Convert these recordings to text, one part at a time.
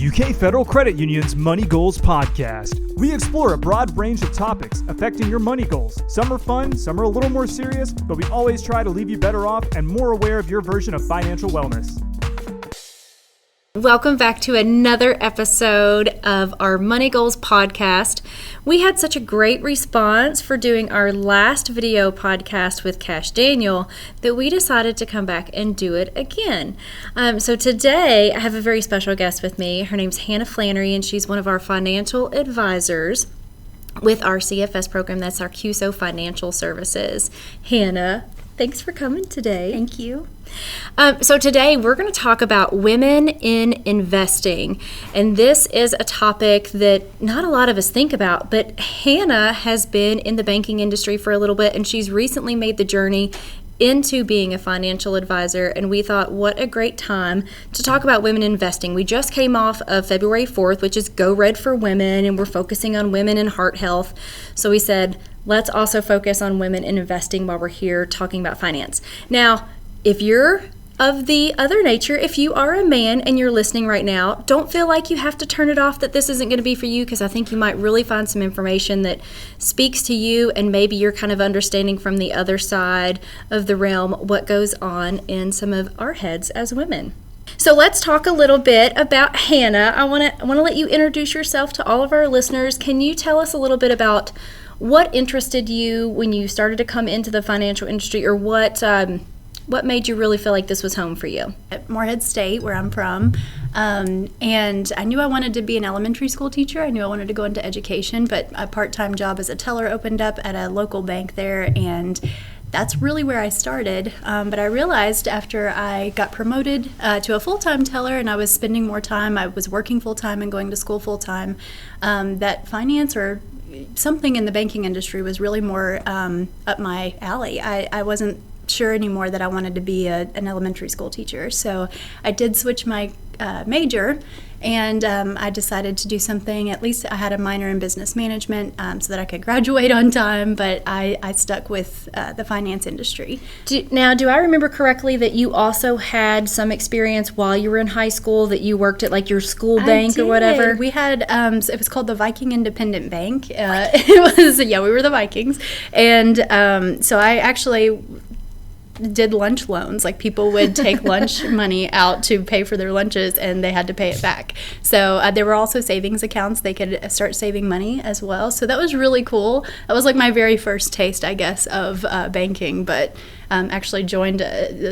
UK Federal Credit Union's Money Goals podcast. We explore a broad range of topics affecting your money goals. Some are fun, some are a little more serious, but we always try to leave you better off and more aware of your version of financial wellness. Welcome back to another episode of our Money Goals podcast. We had such a great response for doing our last video podcast with Cash Daniel that we decided to come back and do it again. So today I have a very special guest with me. Her name's Hannah Flannery, and she's one of our financial advisors with our CFS program. That's our CUSO Financial Services. Hannah, thanks for coming today. Thank you. So today we're going to talk about women in investing, and this is a topic that not a lot of us think about, but Hannah has been in the banking industry for a little bit, and she's recently made the journey into being a financial advisor, and we thought what a great time to talk about women investing. We just came off of February 4th, which is Go Red for Women, and we're focusing on women and heart health. So we said, let's also focus on women in investing while we're here talking about finance. Now, if you're of the other nature, if you are a man and you're listening right now, don't feel like you have to turn it off, that this isn't going to be for you, because I think you might really find some information that speaks to you, and maybe you're kind of understanding from the other side of the realm what goes on in some of our heads as women. So let's talk a little bit about Hannah. I want to let you introduce yourself to all of our listeners. Can you tell us a little bit about what interested you when you started to come into the financial industry, or what made you really feel like this was home for you? At Morehead State, where I'm from, and I knew I wanted to be an elementary school teacher. I knew I wanted to go into education, but a part-time job as a teller opened up at a local bank there, and that's really where I started. But I realized after I got promoted to a full-time teller and I was spending more time, I was working full-time and going to school full-time, that finance or something in the banking industry was really more up my alley. I wasn't sure anymore that I wanted to be an elementary school teacher. So I did switch my major, and I decided to do something. At least I had a minor in business management so that I could graduate on time, but I stuck with the finance industry. Do I remember correctly that you also had some experience while you were in high school, that you worked at like your school bank or whatever? We had, it was called the Viking Independent Bank. It was, we were the Vikings. And so I actually did lunch loans. Like, people would take lunch money out to pay for their lunches, and they had to pay it back. So there were also savings accounts. They could start saving money as well. So that was really cool. That was like my very first taste, I guess, of banking, but actually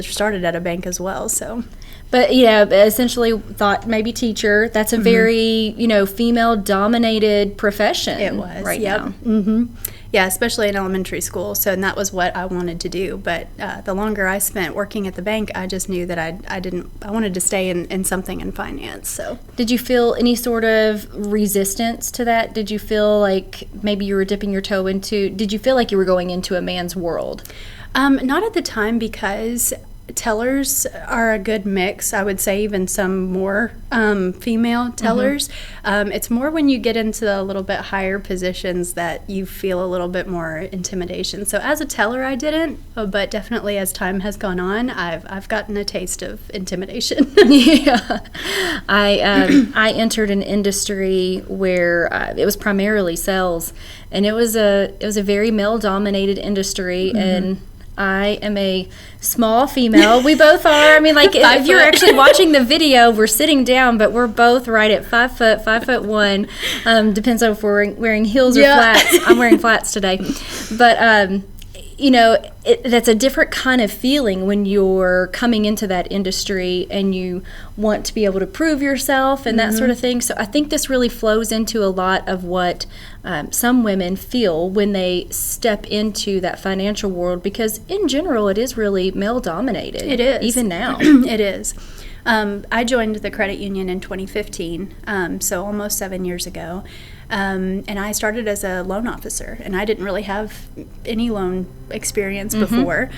started at a bank as well. So. But yeah, essentially thought maybe teacher. That's a very, female-dominated profession. It was right now. Mm-hmm. Yeah, especially in elementary school. So, and that was what I wanted to do. But the longer I spent working at the bank, I just knew that I wanted to stay in something in finance. So, did you feel any sort of resistance to that? Did you feel like maybe you were dipping your toe into? Did you feel like you were going into a man's world? Not at the time, because tellers are a good mix. I would say even some more female tellers. It's more when you get into a little bit higher positions that you feel a little bit more intimidation. So as a teller, I didn't, but definitely as time has gone on, I've gotten a taste of intimidation. Yeah, I entered an industry where it was primarily sales, and it was a very male-dominated industry, and I am a small female. We both are. I mean, like, if you're actually watching the video, we're sitting down, but we're both right at 5 foot, 5'1". Depends on if we're wearing heels or flats. I'm wearing flats today. But, that's a different kind of feeling when you're coming into that industry and you want to be able to prove yourself and that sort of thing. So I think this really flows into a lot of what some women feel when they step into that financial world, because in general it is really male dominated. It is. Even now. It is. I joined the credit union in 2015, so almost 7 years ago. And I started as a loan officer, and I didn't really have any loan experience before.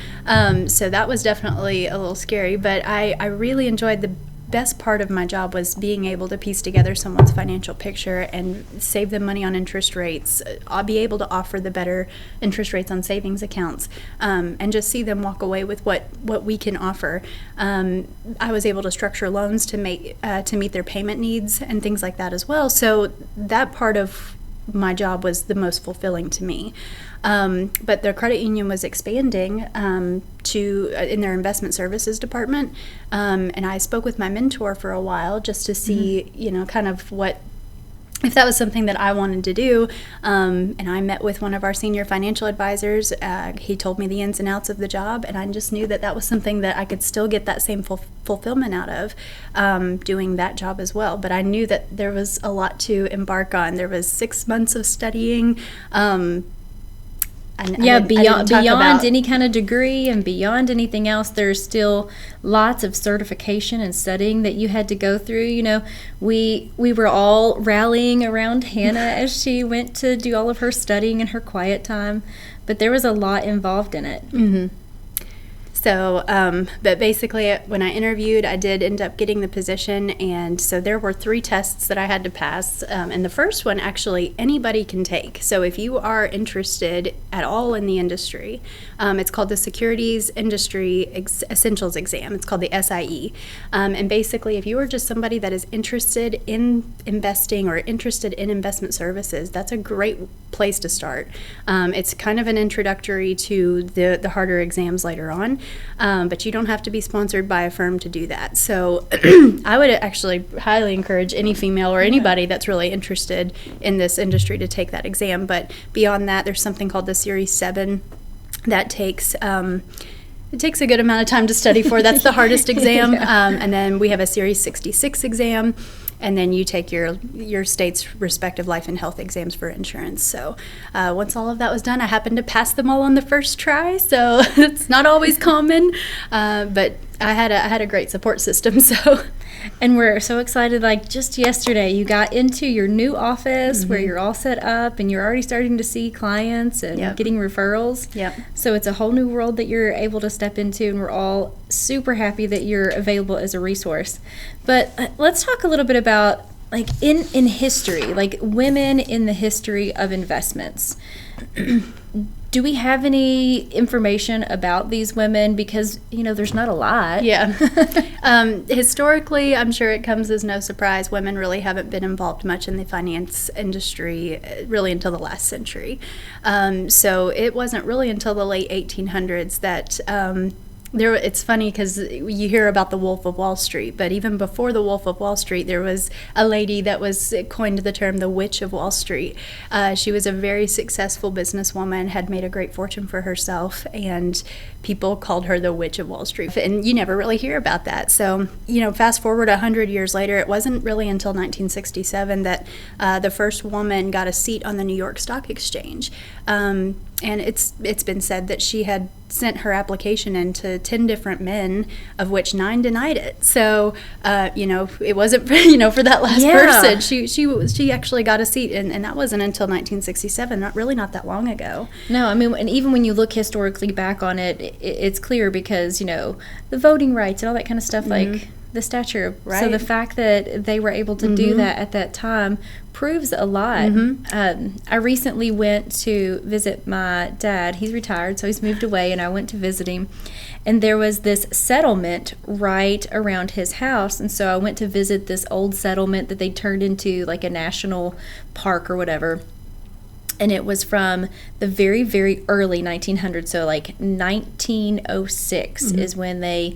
So that was definitely a little scary, but I really enjoyed the best part of my job was being able to piece together someone's financial picture and save them money on interest rates. I'll be able to offer the better interest rates on savings accounts, and just see them walk away with what we can offer. I was able to structure loans to meet their payment needs and things like that as well. So that part of my job was the most fulfilling to me. But their credit union was expanding in their investment services department, and I spoke with my mentor for a while just to see, kind of if that was something that I wanted to do. And I met with one of our senior financial advisors. He told me the ins and outs of the job, and I just knew that was something that I could still get that same fulfillment out of, doing that job as well. But I knew that there was a lot to embark on. There was 6 months of studying. Beyond any kind of degree and beyond anything else, there's still lots of certification and studying that you had to go through. We were all rallying around Hannah as she went to do all of her studying in her quiet time, but there was a lot involved in it. Mm-hmm. So, but basically when I interviewed, I did end up getting the position, and so there were 3 tests that I had to pass, and the first one actually anybody can take. So if you are interested at all in the industry, it's called the Securities Industry Essentials Exam. It's called the SIE, and basically if you are just somebody that is interested in investing or interested in investment services, that's a great place to start. It's kind of an introductory to the harder exams later on. But you don't have to be sponsored by a firm to do that. So I would actually highly encourage any female or anybody that's really interested in this industry to take that exam. But beyond that, there's something called the Series 7 that takes it takes a good amount of time to study for. That's the hardest exam. And then we have a Series 66 exam. And then you take your state's respective life and health exams for insurance. So once all of that was done, I happened to pass them all on the first try. So it's not always common, but I had a great support system. So. And we're so excited, like just yesterday you got into your new office where you're all set up and you're already starting to see clients and getting referrals. Yep. So it's a whole new world that you're able to step into, and we're all super happy that you're available as a resource. But let's talk a little bit about like in history, like women in the history of investments. Do we have any information about these women? Because, there's not a lot. Yeah. Historically, I'm sure it comes as no surprise, women really haven't been involved much in the finance industry really until the last century. So it wasn't really until the late 1800s that it's funny because you hear about the Wolf of Wall Street, but even before the Wolf of Wall Street, there was a lady that was coined the term the Witch of Wall Street. She was a very successful businesswoman, had made a great fortune for herself, and people called her the Witch of Wall Street. And you never really hear about that. So, fast forward 100 years later, it wasn't really until 1967 that the first woman got a seat on the New York Stock Exchange. And it's been said that she had sent her application in to 10 different men, of which 9 denied it. So, it wasn't, for that last person. She actually got a seat, and that wasn't until 1967, not that long ago. No, and even when you look historically back on it, it's clear because, the voting rights and all that kind of stuff, like the stature. Right. So the fact that they were able to do that at that time proves a lot. I recently went to visit my dad. He's retired, so he's moved away, and I went to visit him. And there was this settlement right around his house, and so I went to visit this old settlement that they turned into like a national park or whatever. And it was from the very, very early 1900s, so like 1906 is when they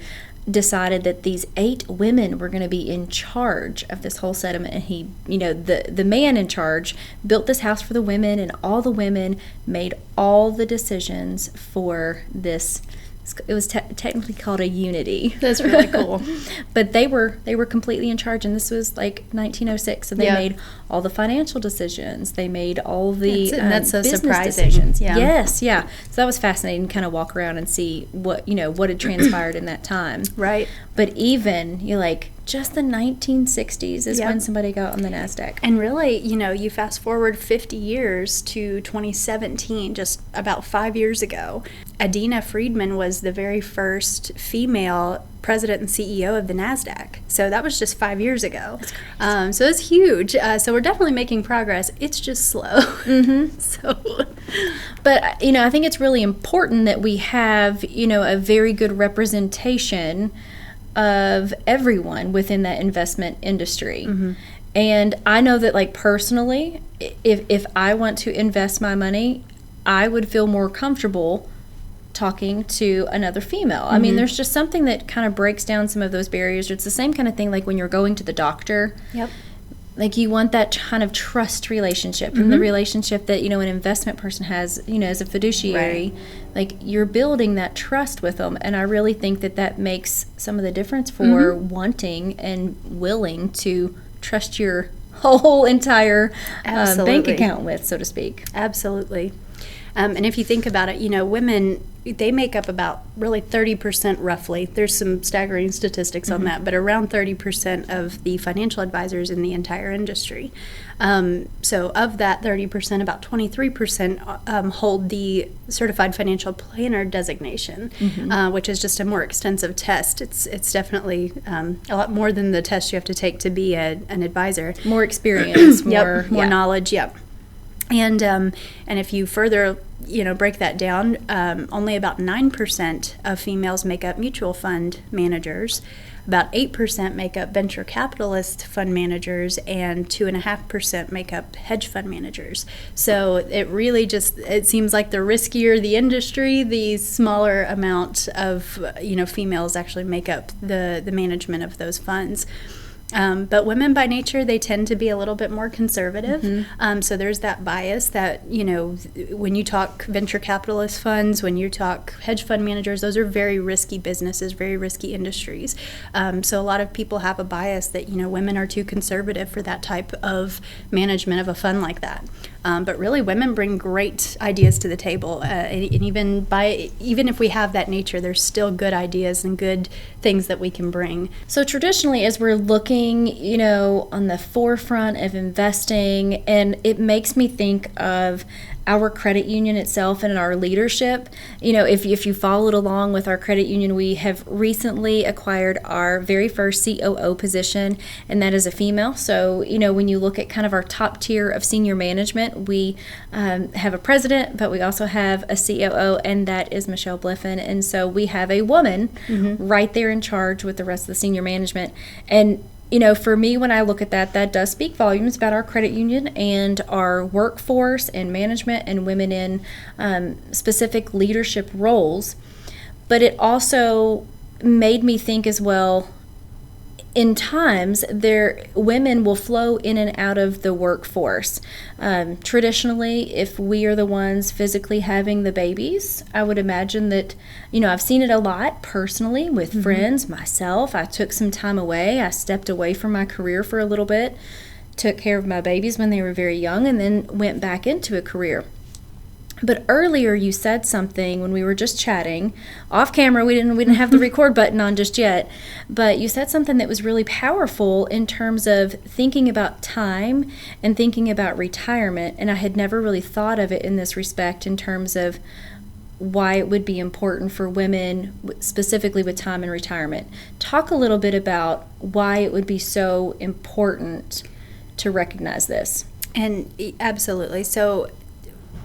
decided that these 8 women were going to be in charge of this whole settlement. And he, the man in charge built this house for the women, and all the women made all the decisions for this. It was technically called a unity. That's really cool. But they were completely in charge, and this was like 1906. And they made all the financial decisions. They made all the that's so business surprising. decisions. Yeah. Yes, yeah. So that was fascinating. Kind of walk around and see what had transpired in that time. Right. But even just the 1960s is when somebody got on the NASDAQ. And really, you fast forward 50 years to 2017, just about 5 years ago, Adina Friedman was the very first female president and CEO of the NASDAQ. So that was just 5 years ago. So it's huge. So we're definitely making progress. It's just slow. But, I think it's really important that we have, a very good representation of everyone within that investment industry. And I know that, like, personally, if I want to invest my money, I would feel more comfortable talking to another female. I mean, there's just something that kind of breaks down some of those barriers. It's the same kind of thing like when you're going to the doctor. Like, you want that kind of trust relationship, and the relationship that, an investment person has, as a fiduciary. Like, you're building that trust with them, and I really think that makes some of the difference for wanting and willing to trust your whole entire bank account with, so to speak. Absolutely. And if you think about it, women, they make up about really 30% roughly. There's some staggering statistics on that, but around 30% of the financial advisors in the entire industry. So of that 30%, about 23% hold the Certified Financial Planner designation, which is just a more extensive test. It's definitely a lot more than the test you have to take to be an advisor. More experience, more knowledge, And if you further, break that down, only about 9% of females make up mutual fund managers, about 8% make up venture capitalist fund managers, and 2.5% make up hedge fund managers. So it really it seems like the riskier the industry, the smaller amount of, females actually make up the management of those funds. But women by nature, they tend to be a little bit more conservative. So there's that bias that, when you talk venture capitalist funds, when you talk hedge fund managers, those are very risky businesses, very risky industries. So a lot of people have a bias that, women are too conservative for that type of management of a fund like that. But really, women bring great ideas to the table. And even if we have that nature, there's still good ideas and good things that we can bring. So traditionally, as we're looking, on the forefront of investing, and it makes me think of our credit union itself and our leadership. If you followed along with our credit union, we have recently acquired our very first COO position, and that is a female. So, when you look at kind of our top tier of senior management, we have a president, but we also have a COO, and that is Michelle Bliffen. And so we have a woman right there in charge with the rest of the senior management. And for me, when I look at that does speak volumes about our credit union and our workforce and management and women in specific leadership roles. But it also made me think as well, in times, women will flow in and out of the workforce. Traditionally, if we are the ones physically having the babies, I would imagine that, I've seen it a lot personally with friends, myself. I took some time away. I stepped away from my career for a little bit, took care of my babies when they were very young, and then went back into a career. But earlier you said something when we were just chatting off camera. We didn't have the record button on just yet, but you said something that was really powerful in terms of thinking about time and thinking about retirement. And I had never really thought of it in this respect in terms of why it would be important for women, specifically with time and retirement. Talk a little bit about why it would be so important to recognize this. And absolutely. So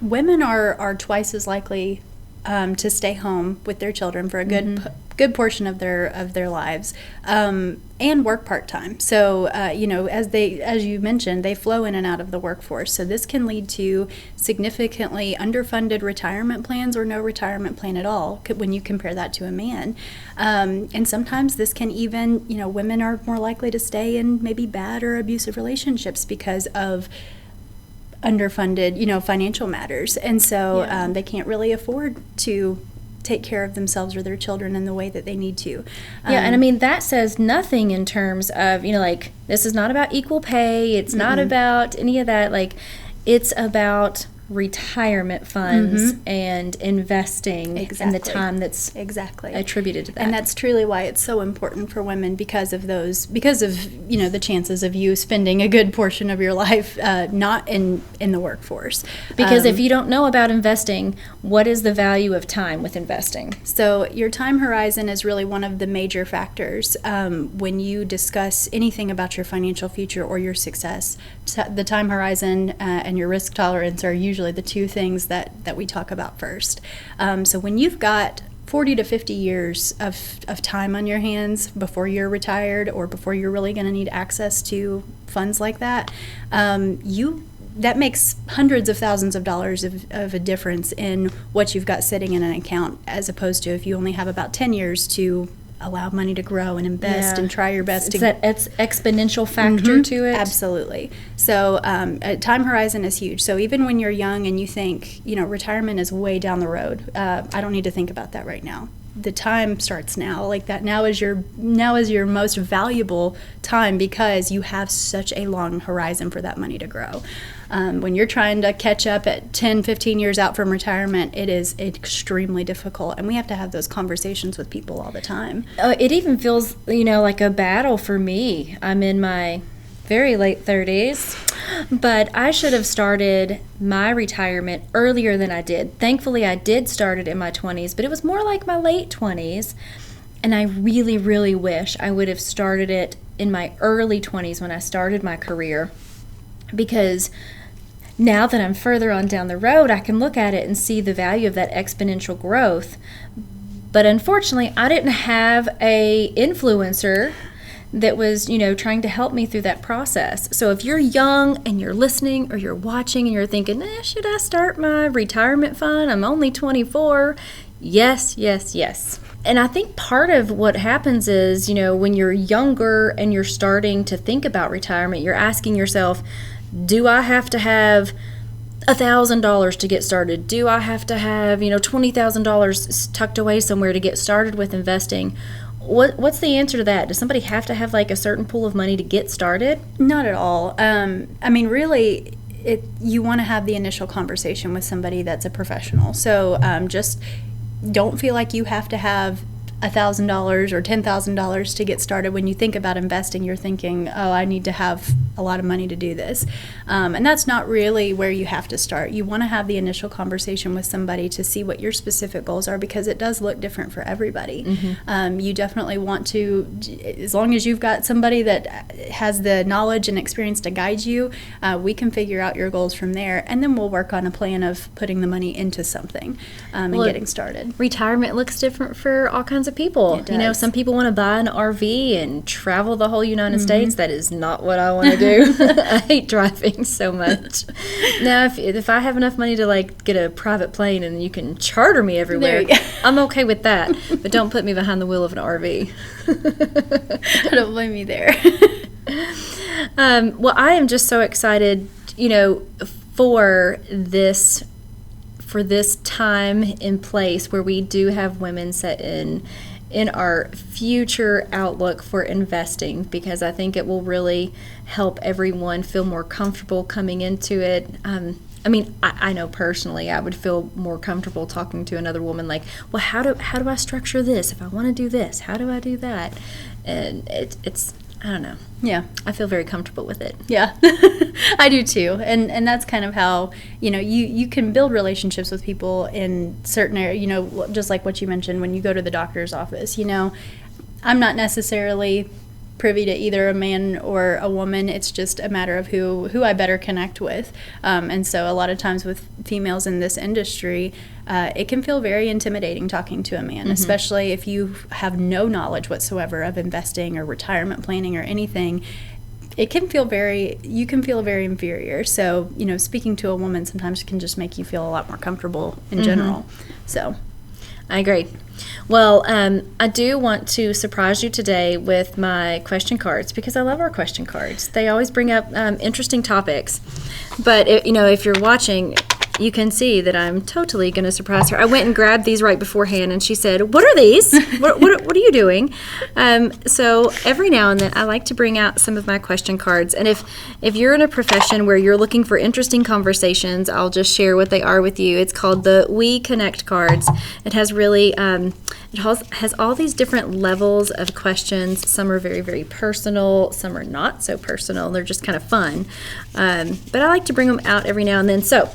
women are twice as likely to stay home with their children for a good portion of their lives, and work part-time. So as you mentioned, they flow in and out of the workforce. So this can lead to significantly underfunded retirement plans or no retirement plan at all when you compare that to a man. And sometimes this can even, women are more likely to stay in maybe bad or abusive relationships because of underfunded, financial matters. And so they can't really afford to take care of themselves or their children in the way that they need to. And I mean, that says nothing in terms of, this is not about equal pay. It's not about any of that. Like, it's about retirement funds and investing and the time that's attributed to that. And that's truly why it's so important for women, because of the chances of you spending a good portion of your life not in the workforce. Because if you don't know about investing, what is the value of time with investing? So your time horizon is really one of the major factors when you discuss anything about your financial future or your success. The time horizon and your risk tolerance are usually the two things that we talk about first. So when you've got 40 to 50 years of time on your hands before you're retired or before you're really going to need access to funds like that, that makes hundreds of thousands of dollars of a difference in what you've got sitting in an account, as opposed to if you only have about 10 years to allow money to grow and invest and try your best. It's that exponential factor to it. Absolutely. So time horizon is huge. So even when you're young and you think, retirement is way down the road, I don't need to think about that right now. The time starts now. Like that now is your most valuable time, because you have such a long horizon for that money to grow. When you're trying to catch up at 10, 15 years out from retirement, it is extremely difficult, and we have to have those conversations with people all the time. It even feels, like a battle for me. I'm in my very late 30s, but I should have started my retirement earlier than I did. Thankfully, I did start it in my 20s, but it was more like my late 20s, and I really, really wish I would have started it in my early 20s when I started my career, because now that I'm further on down the road, I can look at it and see the value of that exponential growth. But unfortunately, I didn't have a influencer that was, trying to help me through that process. So if you're young and you're listening or you're watching and you're thinking, should I start my retirement fund? I'm only 24. Yes, yes, yes. And I think part of what happens is, when you're younger and you're starting to think about retirement, you're asking yourself, do I have to have $1,000 to get started? Do I have to have, $20,000 tucked away somewhere to get started with investing? What's the answer to that? Does somebody have to have like a certain pool of money to get started? Not at all. Really, you want to have the initial conversation with somebody that's a professional. So just don't feel like you have to have $1,000 or $10,000 to get started. When you think about investing, you're thinking, I need to have a lot of money to do this. And that's not really where you have to start. You want to have the initial conversation with somebody to see what your specific goals are, because it does look different for everybody. You definitely want to, as long as you've got somebody that has the knowledge and experience to guide you, we can figure out your goals from there, and then we'll work on a plan of putting the money into something and getting started. Retirement looks different for all kinds of people. Some people want to buy an RV and travel the whole United States. That is not what I want to do. I hate driving so much. Now, if I have enough money to get a private plane and you can charter me everywhere, I'm okay with that. But don't put me behind the wheel of an RV. I don't blame you there. Well, I am just so excited, for this time and place where we do have women set in our future outlook for investing, because I think it will really help everyone feel more comfortable coming into it. I know personally I would feel more comfortable talking to another woman well, how do I structure this? If I want to do this, how do I do that? And it's I don't know. Yeah. I feel very comfortable with it. Yeah, I do too. And that's kind of how, you can build relationships with people in certain areas, just like what you mentioned when you go to the doctor's office. I'm not necessarily privy to either a man or a woman. It's just a matter of who I better connect with. And so a lot of times with females in this industry, it can feel very intimidating talking to a man, especially if you have no knowledge whatsoever of investing or retirement planning or anything. You can feel very inferior. So, speaking to a woman sometimes can just make you feel a lot more comfortable in general. So I agree. Well, I do want to surprise you today with my question cards, because I love our question cards. They always bring up interesting topics. But, if you're watching, you can see that I'm totally going to surprise her. I went and grabbed these right beforehand, and she said, "What are these? What are you doing?" So every now and then, I like to bring out some of my question cards. And if you're in a profession where you're looking for interesting conversations, I'll just share what they are with you. It's called the We Connect cards. It has really it has all these different levels of questions. Some are very, very personal. Some are not so personal. They're just kind of fun. But I like to bring them out every now and then. So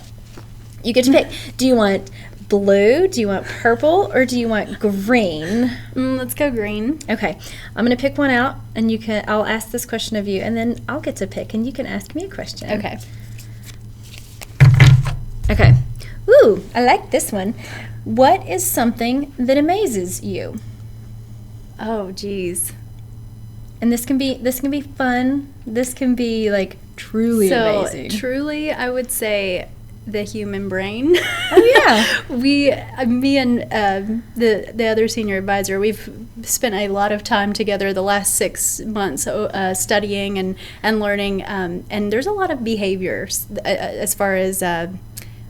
you get to pick. Do you want blue? Do you want purple? Or do you want green? Let's go green. Okay. I'm going to pick one out, and I'll ask this question of you, and then I'll get to pick, and you can ask me a question. Okay. Okay. Ooh, I like this one. What is something that amazes you? Oh, geez. And this can be fun. This can be like truly amazing. Truly, I would say the human brain. Oh yeah. Me and the other senior advisor, we've spent a lot of time together the last 6 months studying and learning. And there's a lot of behaviors as far as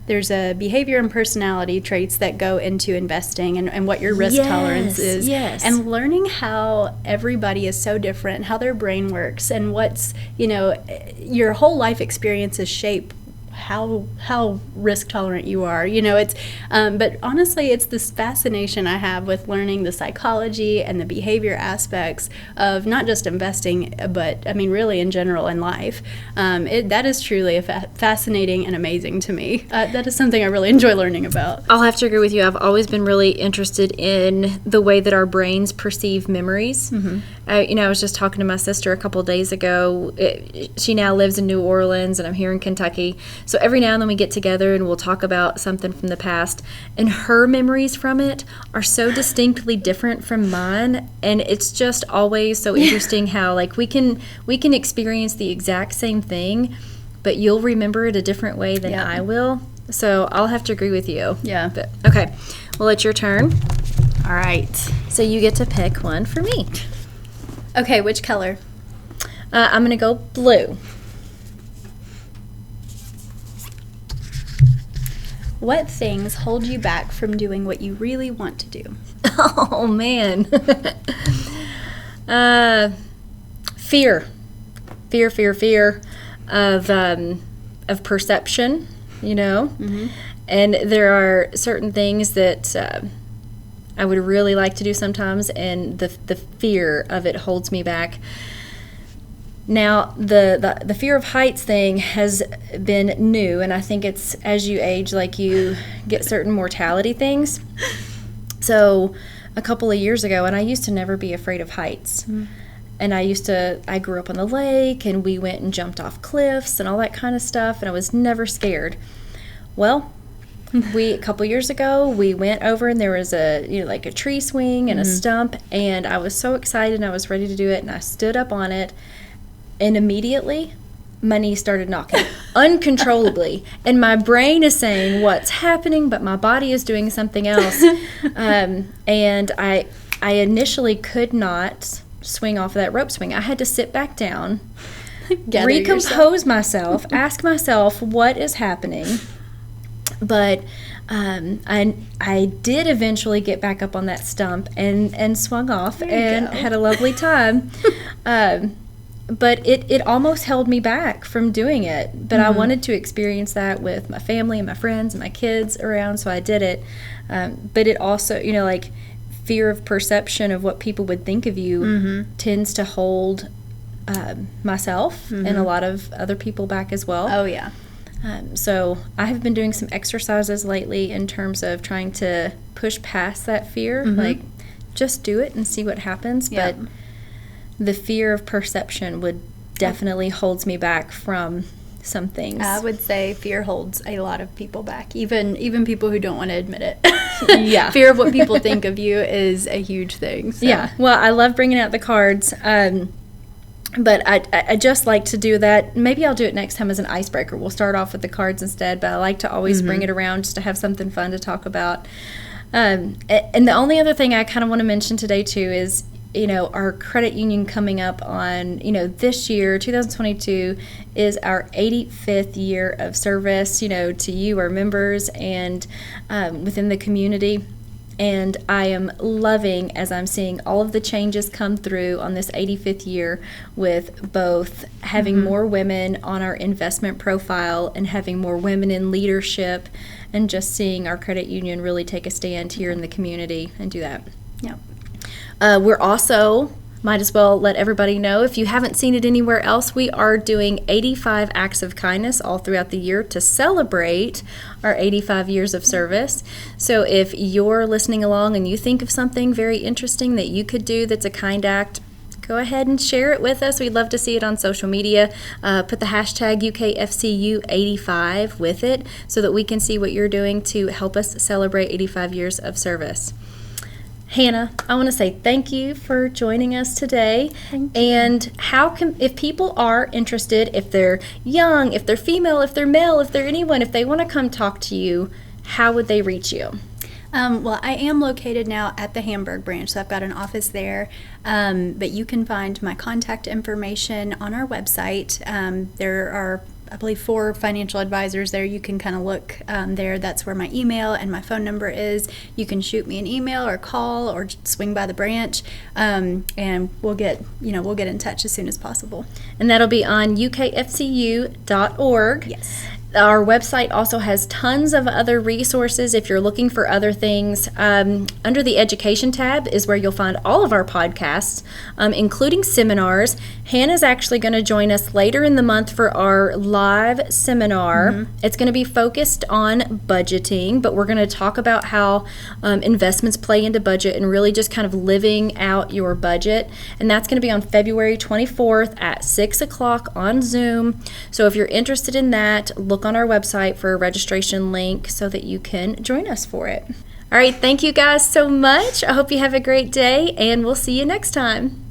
there's a behavior and personality traits that go into investing and what your risk tolerance is. Yes. And learning how everybody is so different, how their brain works, and what's, your whole life experiences shape how risk tolerant you are. It's but honestly, it's this fascination I have with learning the psychology and the behavior aspects of not just investing, but I mean really in general in life. That is truly fascinating and amazing to me. That is something I really enjoy learning about. I'll have to agree with you. I've always been really interested in the way that our brains perceive memories. Mm-hmm. I was just talking to my sister a couple of days ago. She now lives in New Orleans, and I'm here in Kentucky. So every now and then we get together and we'll talk about something from the past, and her memories from it are so distinctly different from mine, and it's just always so interesting how like we can experience the exact same thing, but you'll remember it a different way than I will. So I'll have to agree with you. Yeah. But, okay. Well, it's your turn. All right. So you get to pick one for me. Okay, which color? I'm going to go blue. What things hold you back from doing what you really want to do? Oh, man. Fear of perception, Mm-hmm. And there are certain things that I would really like to do sometimes, and the fear of it holds me back. Now, the fear of heights thing has been new, and I think it's as you age, like you get certain mortality things. So a couple of years ago, and I used to never be afraid of heights. Mm. And I grew up on the lake, and we went and jumped off cliffs and all that kind of stuff, and I was never scared. Well, a couple years ago, we went over, and there was like a tree swing and a stump, and I was so excited, and I was ready to do it, and I stood up on it. And immediately, my knees started knocking uncontrollably. And my brain is saying what's happening, but my body is doing something else. And I initially could not swing off of that rope swing. I had to sit back down, recompose myself, ask myself what is happening. But I did eventually get back up on that stump and swung off and had a lovely time. But it almost held me back from doing it. But I wanted to experience that with my family and my friends and my kids around, so I did it. But it also, like fear of perception of what people would think of you tends to hold myself and a lot of other people back as well. Oh, yeah. So I have been doing some exercises lately in terms of trying to push past that fear. Like, just do it and see what happens. Yeah. But the fear of perception definitely holds me back from some things. I would say fear holds a lot of people back, even people who don't want to admit it. Yeah. Fear of what people think of you is a huge thing. So. Yeah. Well, I love bringing out the cards, but I just like to do that. Maybe I'll do it next time as an icebreaker. We'll start off with the cards instead, but I like to always bring it around just to have something fun to talk about. And the only other thing I kind of want to mention today, too, is our credit union coming up on, this year, 2022, is our 85th year of service, to you, our members, and within the community. And I am loving, as I'm seeing all of the changes come through on this 85th year, with both having more women on our investment profile and having more women in leadership, and just seeing our credit union really take a stand here in the community and do that. Yep. We're also, might as well let everybody know, if you haven't seen it anywhere else, we are doing 85 acts of kindness all throughout the year to celebrate our 85 years of service. So if you're listening along and you think of something very interesting that you could do that's a kind act, go ahead and share it with us. We'd love to see it on social media. Put the hashtag UKFCU85 with it so that we can see what you're doing to help us celebrate 85 years of service. Hannah, I want to say thank you for joining us today. Thank you. And if people are interested, if they're young, if they're female, if they're male, if they're anyone, if they want to come talk to you, how would they reach you? Well, I am located now at the Hamburg branch, so I've got an office there. But you can find my contact information on our website. There are, I believe, 4 financial advisors there. You can kind of look there. That's where my email and my phone number is. You can shoot me an email or call or swing by the branch, and we'll get in touch as soon as possible. And that'll be on ukfcu.org. Yes. Our website also has tons of other resources if you're looking for other things. Under the Education tab is where you'll find all of our podcasts, including seminars. Hannah's actually going to join us later in the month for our live seminar. It's going to be focused on budgeting, but we're going to talk about how investments play into budget and really just kind of living out your budget. And that's going to be on February 24th at 6 o'clock on Zoom. So if you're interested in that, look on our website for a registration link so that you can join us for it. All right, thank you guys so much. I hope you have a great day, and we'll see you next time.